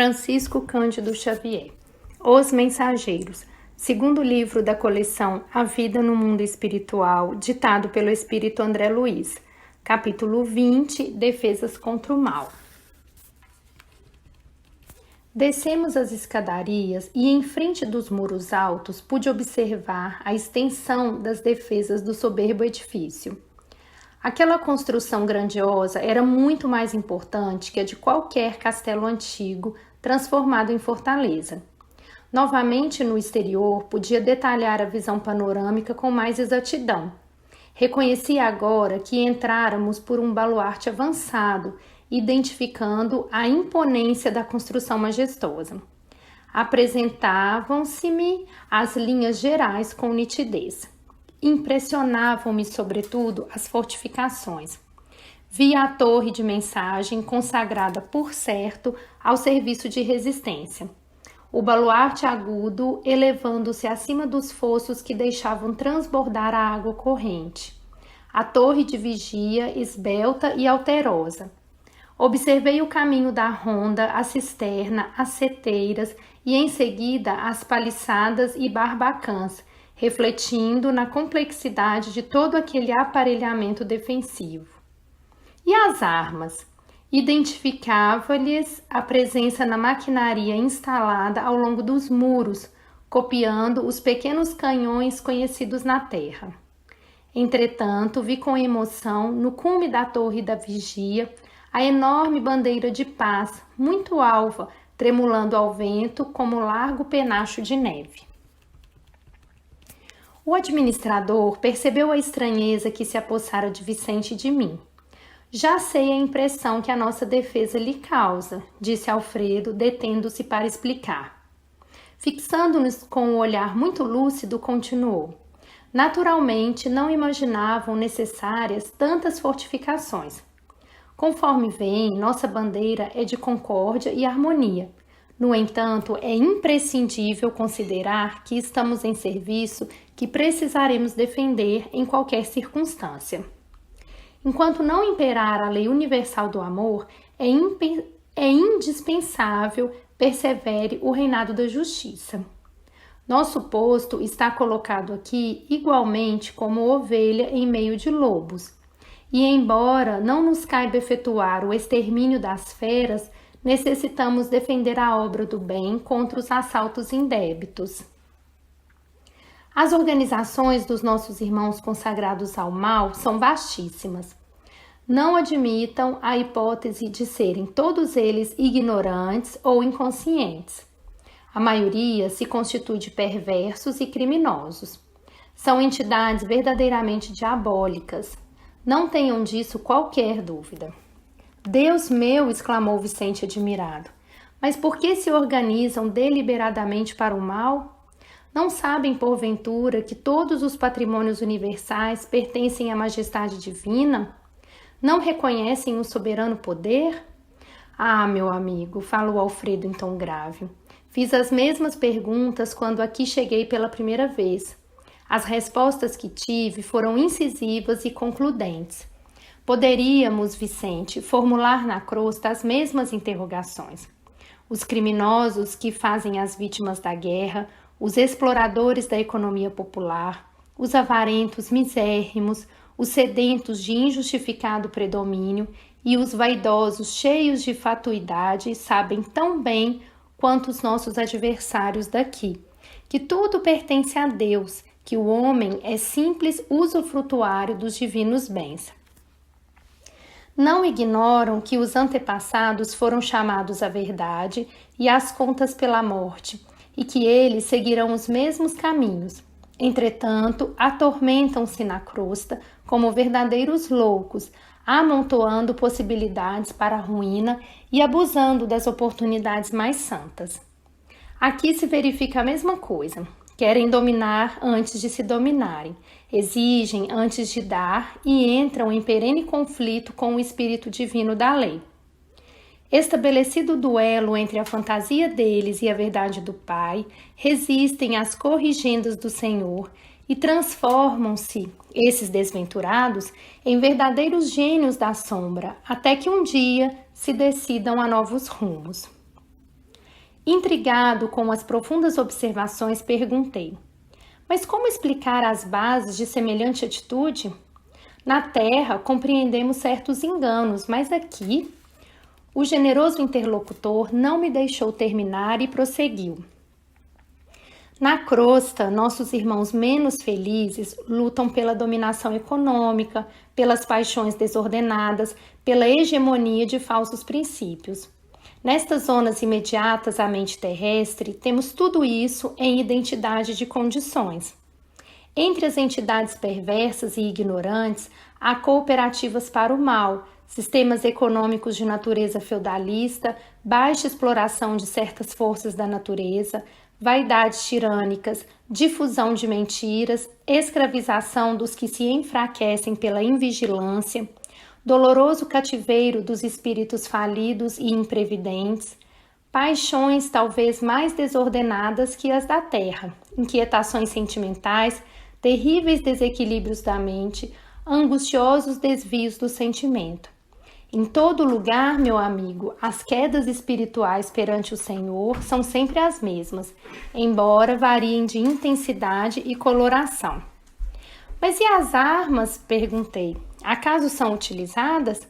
Francisco Cândido Xavier. Os Mensageiros, segundo livro da coleção A Vida no Mundo Espiritual, ditado pelo Espírito André Luiz. Capítulo 20, Defesas contra o Mal. Descemos as escadarias e, em frente dos muros altos, pude observar a extensão das defesas do soberbo edifício. Aquela construção grandiosa era muito mais importante que a de qualquer castelo antigo transformado em fortaleza. Novamente, no exterior, podia detalhar a visão panorâmica com mais exatidão. Reconhecia agora que entráramos por um baluarte avançado, identificando a imponência da construção majestosa. Apresentavam-se-me as linhas gerais com nitidez. Impressionavam-me, sobretudo, as fortificações. Via a torre de mensagem, consagrada, por certo, ao serviço de resistência. O baluarte agudo, elevando-se acima dos fossos que deixavam transbordar a água corrente. A torre de vigia, esbelta e alterosa. Observei o caminho da ronda, a cisterna, as seteiras e, em seguida, as paliçadas e barbacãs, refletindo na complexidade de todo aquele aparelhamento defensivo. E as armas? Identificava-lhes a presença na maquinaria instalada ao longo dos muros, copiando os pequenos canhões conhecidos na terra. Entretanto, vi com emoção, no cume da torre da vigia, a enorme bandeira de paz, muito alva, tremulando ao vento como largo penacho de neve. O administrador percebeu a estranheza que se apossara de Vicente e de mim. Já sei a impressão que a nossa defesa lhe causa, disse Alfredo, detendo-se para explicar. Fixando-nos com um olhar muito lúcido, continuou. Naturalmente, não imaginavam necessárias tantas fortificações. Conforme veem, nossa bandeira é de concórdia e harmonia. No entanto, é imprescindível considerar que estamos em serviço que precisaremos defender em qualquer circunstância. Enquanto não imperar a lei universal do amor, é indispensável persevere o reinado da justiça. Nosso posto está colocado aqui igualmente como ovelha em meio de lobos. E embora não nos caiba efetuar o extermínio das feras, necessitamos defender a obra do bem contra os assaltos indébitos. As organizações dos nossos irmãos consagrados ao mal são vastíssimas. Não admitam a hipótese de serem todos eles ignorantes ou inconscientes. A maioria se constitui de perversos e criminosos. São entidades verdadeiramente diabólicas. Não tenham disso qualquer dúvida. Deus meu, exclamou Vicente admirado, mas por que se organizam deliberadamente para o mal? Não sabem, porventura, que todos os patrimônios universais pertencem à majestade divina? Não reconhecem o soberano poder? Ah, meu amigo, falou Alfredo em tom grave, fiz as mesmas perguntas quando aqui cheguei pela primeira vez. As respostas que tive foram incisivas e concludentes. Poderíamos, Vicente, formular na crosta as mesmas interrogações. Os criminosos que fazem as vítimas da guerra, os exploradores da economia popular, os avarentos misérrimos, os sedentos de injustificado predomínio e os vaidosos cheios de fatuidade sabem tão bem quanto os nossos adversários daqui, que tudo pertence a Deus, que o homem é simples usufrutuário dos divinos bens. Não ignoram que os antepassados foram chamados à verdade e às contas pela morte, e que eles seguirão os mesmos caminhos. Entretanto, atormentam-se na crosta como verdadeiros loucos, amontoando possibilidades para a ruína e abusando das oportunidades mais santas. Aqui se verifica a mesma coisa. Querem dominar antes de se dominarem, exigem antes de dar e entram em perene conflito com o espírito divino da lei. Estabelecido o duelo entre a fantasia deles e a verdade do Pai, resistem às corrigendas do Senhor e transformam-se, esses desventurados, em verdadeiros gênios da sombra, até que um dia se decidam a novos rumos. Intrigado com as profundas observações, perguntei: mas como explicar as bases de semelhante atitude? Na Terra, compreendemos certos enganos, mas aqui, o generoso interlocutor não me deixou terminar e prosseguiu. Na crosta, nossos irmãos menos felizes lutam pela dominação econômica, pelas paixões desordenadas, pela hegemonia de falsos princípios. Nestas zonas imediatas à mente terrestre, temos tudo isso em identidade de condições. Entre as entidades perversas e ignorantes, há cooperativas para o mal, sistemas econômicos de natureza feudalista, baixa exploração de certas forças da natureza, vaidades tirânicas, difusão de mentiras, escravização dos que se enfraquecem pela invigilância, doloroso cativeiro dos espíritos falidos e imprevidentes, paixões talvez mais desordenadas que as da terra, inquietações sentimentais, terríveis desequilíbrios da mente, angustiosos desvios do sentimento. Em todo lugar, meu amigo, as quedas espirituais perante o Senhor são sempre as mesmas, embora variem de intensidade e coloração. Mas e as armas? Perguntei. Acaso são utilizadas?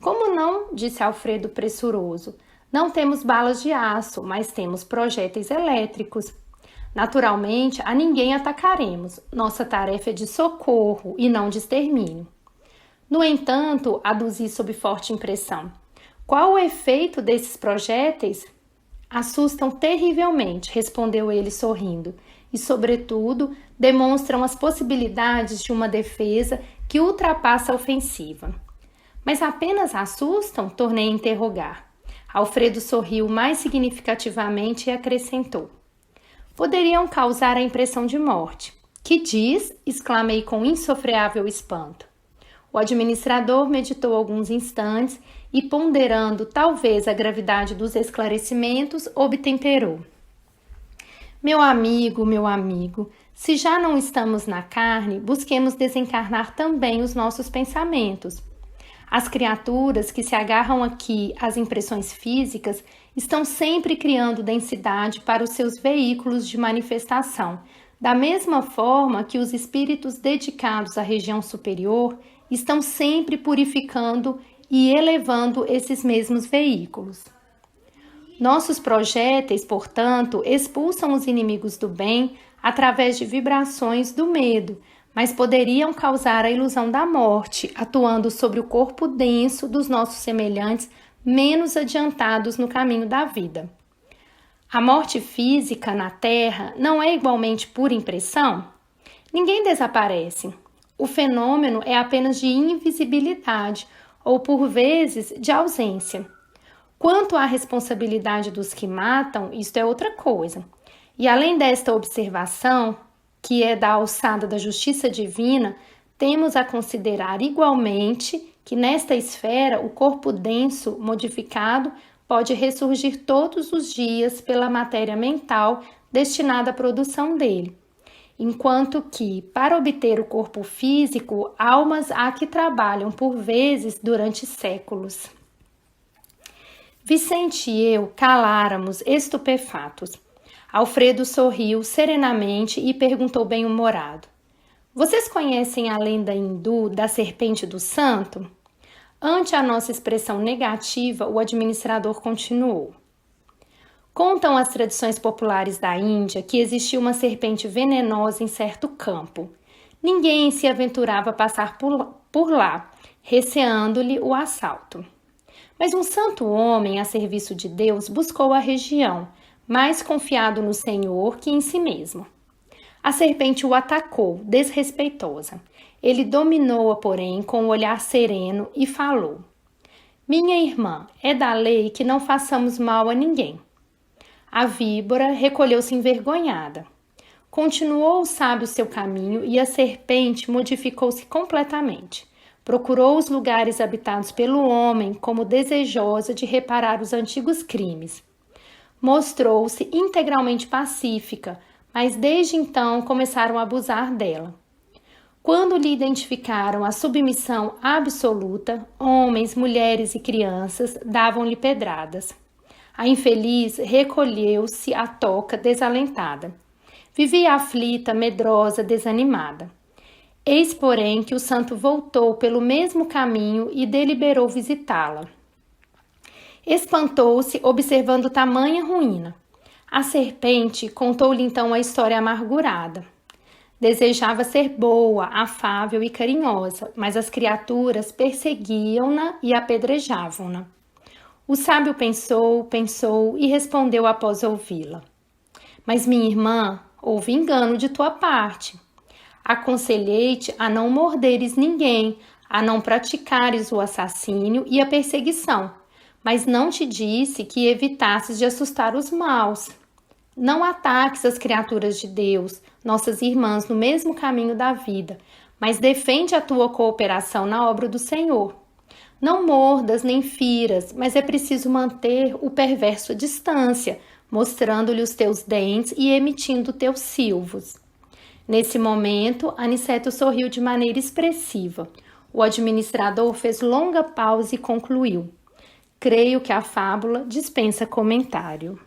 Como não? Disse Alfredo pressuroso. Não temos balas de aço, mas temos projéteis elétricos. Naturalmente, a ninguém atacaremos. Nossa tarefa é de socorro e não de extermínio. No entanto, aduzi sob forte impressão. Qual o efeito desses projéteis? Assustam terrivelmente, respondeu ele sorrindo, e, sobretudo, demonstram as possibilidades de uma defesa que ultrapassa a ofensiva. Mas apenas assustam? Tornei a interrogar. Alfredo sorriu mais significativamente e acrescentou. Poderiam causar a impressão de morte. Que diz? Exclamei com insofreável espanto. O administrador meditou alguns instantes e, ponderando talvez a gravidade dos esclarecimentos, obtemperou. Meu amigo, se já não estamos na carne, busquemos desencarnar também os nossos pensamentos. As criaturas que se agarram aqui às impressões físicas estão sempre criando densidade para os seus veículos de manifestação, da mesma forma que os espíritos dedicados à região superior estão sempre purificando e elevando esses mesmos veículos. Nossos projéteis, portanto, expulsam os inimigos do bem através de vibrações do medo, mas poderiam causar a ilusão da morte, atuando sobre o corpo denso dos nossos semelhantes menos adiantados no caminho da vida. A morte física na Terra não é igualmente pura impressão? Ninguém desaparece. O fenômeno é apenas de invisibilidade ou, por vezes, de ausência. Quanto à responsabilidade dos que matam, isto é outra coisa. E além desta observação, que é da alçada da justiça divina, temos a considerar igualmente que nesta esfera o corpo denso, modificado, pode ressurgir todos os dias pela matéria mental destinada à produção dele. Enquanto que, para obter o corpo físico, almas há que trabalham por vezes durante séculos. Vicente e eu caláramos estupefatos. Alfredo sorriu serenamente e perguntou bem-humorado. Vocês conhecem a lenda hindu da serpente do santo? Ante a nossa expressão negativa, o administrador continuou. Contam as tradições populares da Índia que existia uma serpente venenosa em certo campo. Ninguém se aventurava a passar por lá, receando-lhe o assalto. Mas um santo homem a serviço de Deus buscou a região, mais confiado no Senhor que em si mesmo. A serpente o atacou, desrespeitosa. Ele dominou-a, porém, com um olhar sereno e falou. Minha irmã, é da lei que não façamos mal a ninguém. A víbora recolheu-se envergonhada. Continuou o sábio seu caminho e a serpente modificou-se completamente. Procurou os lugares habitados pelo homem como desejosa de reparar os antigos crimes. Mostrou-se integralmente pacífica, mas desde então começaram a abusar dela. Quando lhe identificaram a submissão absoluta, homens, mulheres e crianças davam-lhe pedradas. A infeliz recolheu-se à toca desalentada. Vivia aflita, medrosa, desanimada. Eis, porém, que o santo voltou pelo mesmo caminho e deliberou visitá-la. Espantou-se, observando tamanha ruína. A serpente contou-lhe então a história amargurada. Desejava ser boa, afável e carinhosa, mas as criaturas perseguiam-na e apedrejavam-na. O sábio pensou e respondeu após ouvi-la. Mas, minha irmã, houve engano de tua parte. Aconselhei-te a não morderes ninguém, a não praticares o assassínio e a perseguição, mas não te disse que evitasses de assustar os maus. Não ataques as criaturas de Deus, nossas irmãs, no mesmo caminho da vida, mas defende a tua cooperação na obra do Senhor. Não mordas nem firas, mas é preciso manter o perverso à distância, mostrando-lhe os teus dentes e emitindo teus silvos. Nesse momento, Aniceto sorriu de maneira expressiva. O administrador fez longa pausa e concluiu: creio que a fábula dispensa comentário.